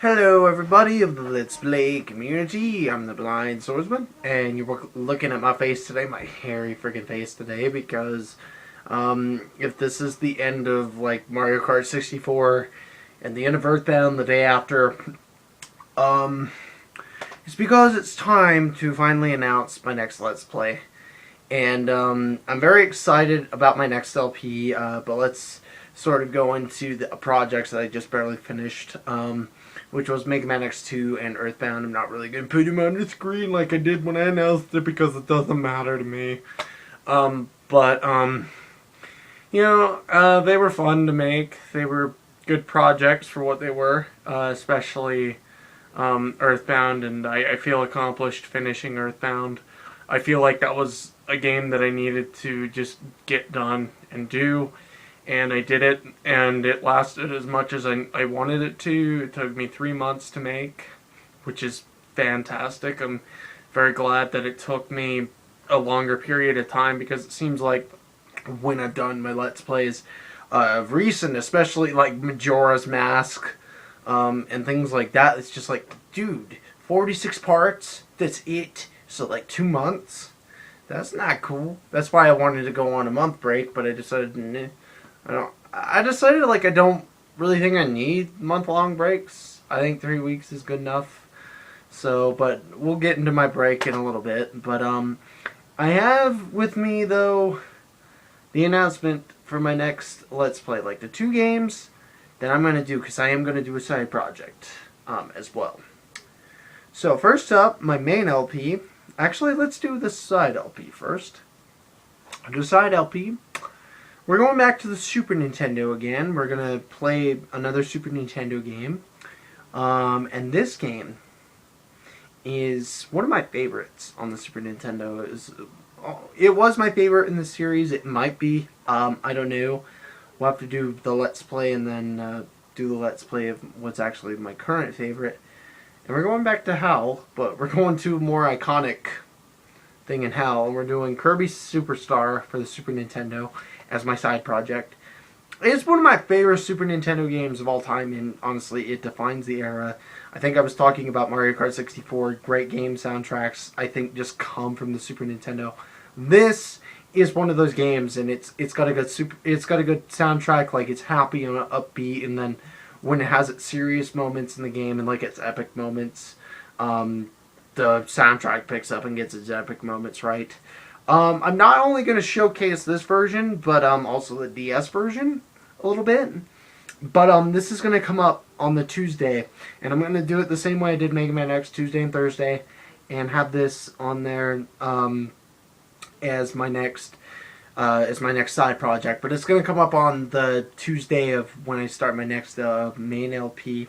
Hello everybody of the Let's Play community, I'm the Blind Swordsman, and you're looking at my face today, my hairy freaking face today, because if this is the end of like Mario Kart 64 and the end of Earthbound the day after, it's because it's time to finally announce my next Let's Play. And I'm very excited about my next LP, but let's sort of go into the projects that I just barely finished, which was Mega Man X2 and Earthbound. I'm not really going to put them on the screen like I did when I announced it because it doesn't matter to me. They were fun to make. They were good projects for what they were, especially Earthbound, and I feel accomplished finishing Earthbound. I feel like that was a game that I needed to just get done and do, and I did it, and it lasted as much as I wanted it to. It took me 3 months to make, which is fantastic. I'm very glad that it took me a longer period of time, because it seems like when I've done my Let's Plays recent, especially like Majora's Mask and things like that, it's just like, dude, 46 parts, that's it. So like 2 months? That's not cool. That's why I wanted to go on a month break, but I decided, nah, I decided like I don't really think I need month-long breaks. I think 3 weeks is good enough. So, but we'll get into my break in a little bit. But I have with me though the announcement for my next Let's Play, like the 2 games that I'm gonna do, because I am gonna do a side project as well. So first up, my main LP. Actually, let's do the side LP first. The side LP, we're going back to the Super Nintendo again. We're going to play another Super Nintendo game. And this game is one of my favorites on the Super Nintendo. It was my favorite in the series. It might be. I don't know. We'll have to do the Let's Play and then do the Let's Play of what's actually my current favorite. And we're going back to HAL, but we're going to a more iconic thing in HAL, and we're doing Kirby Superstar for the Super Nintendo as my side project. It's one of my favorite Super Nintendo games of all time, and honestly, it defines the era. I think I was talking about Mario Kart 64, great game soundtracks, I think just come from the Super Nintendo. This is one of those games, and it's got a good soundtrack, like it's happy and upbeat, and then when it has its serious moments in the game and like its epic moments, the soundtrack picks up and gets its epic moments right. I'm not only going to showcase this version, but also the DS version a little bit. But this is going to come up on the Tuesday, and I'm going to do it the same way I did Mega Man X, Tuesday and Thursday, and have this on there as my next side project. But it's going to come up on the Tuesday of when I start my next main LP.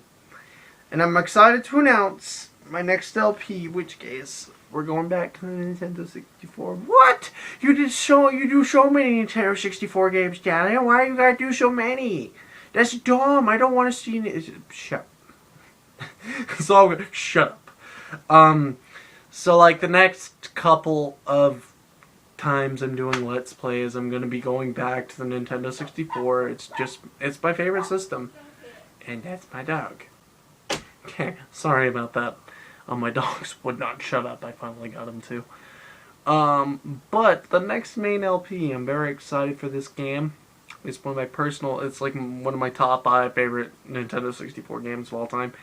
And I'm excited to announce my next LP, which case we're going back to the Nintendo 64. What? You do so many Nintendo 64 games, Daddy. Why you gotta do so many? That's dumb. I don't want to see it. Shut up. It's all good. Shut up. So like the next couple of times I'm doing Let's Plays, I'm gonna be going back to the Nintendo 64. It's my favorite system, and that's my dog. Okay, sorry about that. My dogs would not shut up. I finally got them to. But the next main LP, I'm very excited for this game. It's one of my it's like one of my top 5 favorite Nintendo 64 games of all time.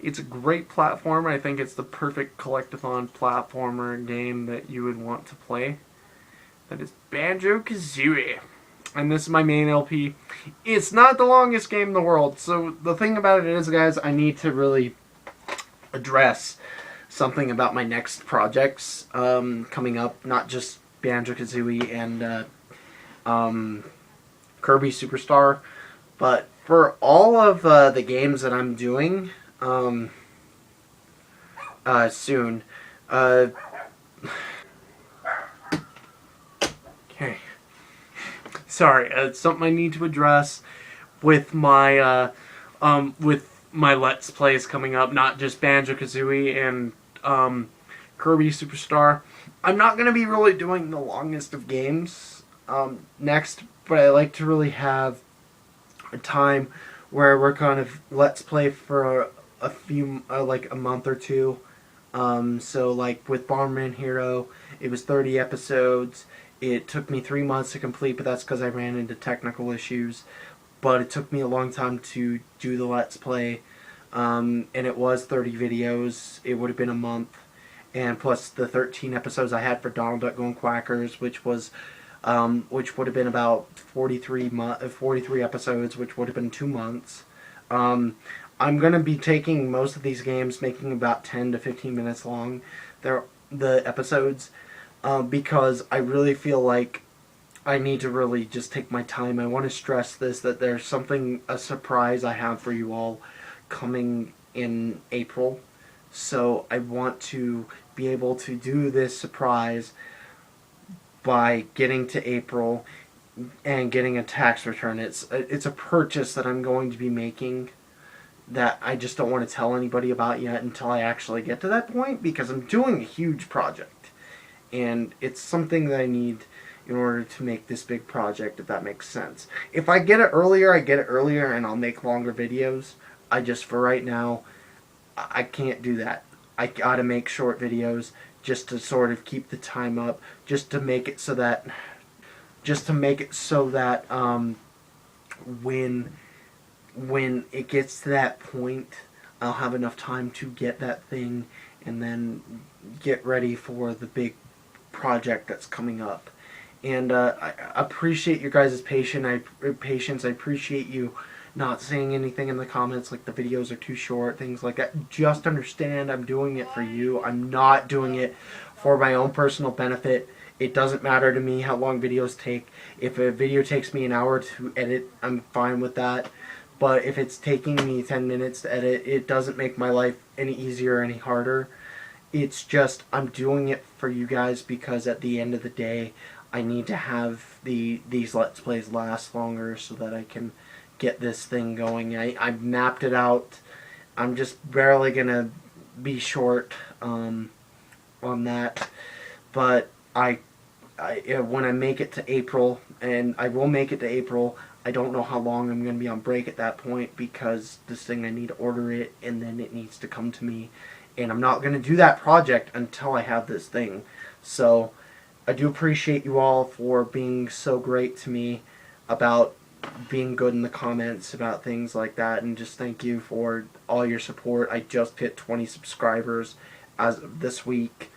It's a great platformer. I think it's the perfect collectathon platformer game that you would want to play. That is Banjo-Kazooie. And this is my main LP. It's not the longest game in the world. So the thing about it is, guys, I need to really address something about my next projects coming up. Not just Banjo-Kazooie and Kirby Superstar, but for all of the games that I'm doing soon. Okay. Sorry, it's something I need to address with my Let's Plays coming up, not just Banjo-Kazooie and Kirby Superstar. I'm not going to be really doing the longest of games next, but I like to really have a time where we're kind of Let's Play for a few, like a month or two. So like with Bomberman Hero, it was 30 episodes. It took me 3 months to complete, but that's because I ran into technical issues. But it took me a long time to do the Let's Play, and it was 30 videos. It would have been a month, and plus the 13 episodes I had for Donald Duck Going Quackers, which would have been about 43 episodes, which would have been 2 months. I'm going to be taking most of these games, making about 10 to 15 minutes long. They're the episodes, because I really feel like I need to really just take my time. I want to stress this, that there's a surprise I have for you all coming in April. So I want to be able to do this surprise by getting to April and getting a tax return. It's a purchase that I'm going to be making that I just don't want to tell anybody about yet until I actually get to that point, because I'm doing a huge project. And it's something that I need in order to make this big project, if that makes sense. If I get it earlier, I get it earlier and I'll make longer videos. For right now, I can't do that. I gotta make short videos just to sort of keep the time up, just to make it so that when it gets to that point, I'll have enough time to get that thing and then get ready for the big project that's coming up. And I appreciate your guys' patience. I appreciate you not saying anything in the comments like the videos are too short, things like that. Just understand I'm doing it for you. I'm not doing it for my own personal benefit. It doesn't matter to me how long videos take. If a video takes me an hour to edit, I'm fine with that. But if it's taking me 10 minutes to edit, it doesn't make my life any easier or any harder. It's just I'm doing it for you guys because at the end of the day, I need to have these Let's Plays last longer so that I can get this thing going. I've mapped it out. I'm just barely going to be short on that. But when I make it to April, and I will make it to April, I don't know how long I'm going to be on break at that point, because this thing, I need to order it and then it needs to come to me. And I'm not going to do that project until I have this thing. So I do appreciate you all for being so great to me about being good in the comments about things like that, and just thank you for all your support. I just hit 20 subscribers as of this week,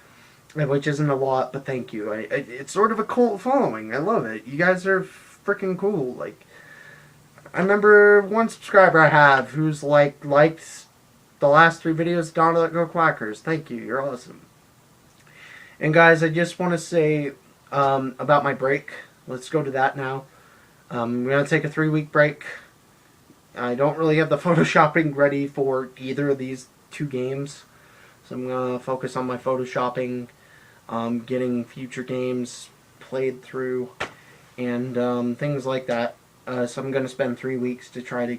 which isn't a lot, but thank you. It's sort of a cult following. I love it. You guys are freaking cool. Like, I remember one subscriber I have who's liked the last 3 videos of Donald Go Quackers. Thank you. You're awesome. And guys, I just want to say about my break. Let's go to that now. I'm going to take a 3-week break. I don't really have the photoshopping ready for either of these 2 games. So I'm going to focus on my photoshopping, getting future games played through, and things like that. So I'm going to spend 3 weeks to try to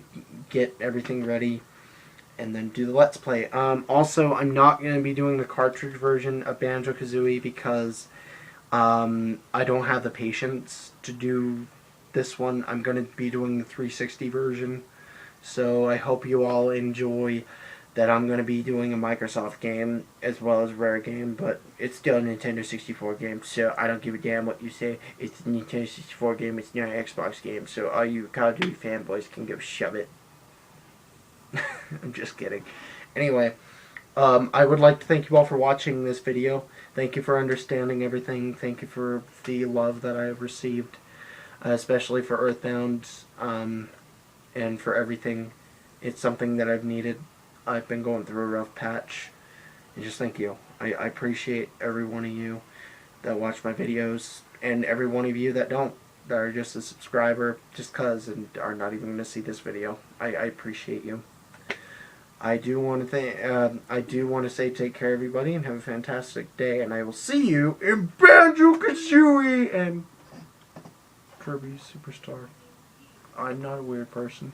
get everything ready and then do the Let's Play. Also, I'm not going to be doing the cartridge version of Banjo-Kazooie because I don't have the patience to do this one. I'm going to be doing the 360 version. So I hope you all enjoy that. I'm going to be doing a Microsoft game as well as a Rare game, but it's still a Nintendo 64 game, so I don't give a damn what you say. It's a Nintendo 64 game, it's not an Xbox game, so all you Call of Duty fanboys can go shove it. I'm just kidding. Anyway, I would like to thank you all for watching this video. Thank you for understanding everything. Thank you for the love that I have received, especially for Earthbound, and for everything. It's something that I've needed. I've been going through a rough patch, and just thank you. I appreciate every one of you that watch my videos, and every one of you that don't, that are just a subscriber just cause and are not even going to see this video. I appreciate you. I do want to say take care, everybody, and have a fantastic day, and I will see you in Banjo-Kazooie and Kirby Superstar. I'm not a weird person.